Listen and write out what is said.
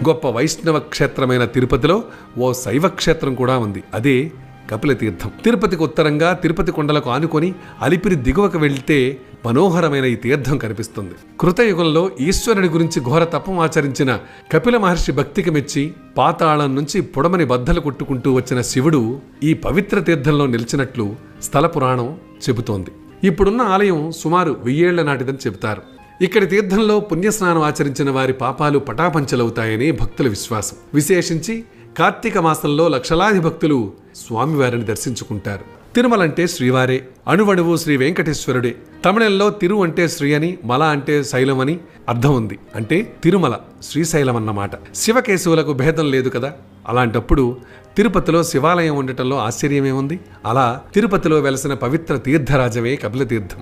గొప్ప వైష్ణవ క్షేత్రమైన తిరుపతిలో ఓ శైవ క్షేత్రం కూడా ఉంది. అదే కపిలతీర్థం. తిరుపతికి ఉత్తరంగా తిరుపతి కొండలకు ఆనుకొని అలిపిరి దిగువకు వెళ్తే మనోహరమైన ఈ తీర్థం కనిపిస్తుంది. కృతయుగంలో ఈశ్వరుని గురించి ఘోర తపం ఆచరించిన కపిల మహర్షి భక్తికి మెచ్చి పాతాళం నుంచి పొడమని బద్దలు కొట్టుకుంటూ వచ్చిన శివుడు ఈ పవిత్ర తీర్థంలో నిలిచినట్లు స్థల పురాణం చెబుతోంది. ఇప్పుడున్న ఆలయం సుమారు 1000 ఏళ్ల నాటిదని చెబుతారు. ఇక్కడి తీర్థంలో పుణ్యస్నానం ఆచరించిన వారి పాపాలు పటాపంచలవుతాయని భక్తుల విశ్వాసం. విశేషించి కార్తీక మాసంలో లక్షలాది భక్తులు స్వామివారిని దర్శించుకుంటారు. తిరుమల అంటే శ్రీవారే, అణువణువు శ్రీ వెంకటేశ్వరుడే. తమిళంలో తిరు అంటే శ్రీ అని, మల అంటే శైలం అని అర్థం ఉంది. అంటే తిరుమల శ్రీశైలం అన్నమాట. శివకేశవులకు భేదం లేదు కదా. అలాంటప్పుడు తిరుపతిలో శివాలయం ఉండటంలో ఆశ్చర్యమేముంది? అలా తిరుపతిలో వెలసిన పవిత్ర తీర్థరాజమే కపిలతీర్థం.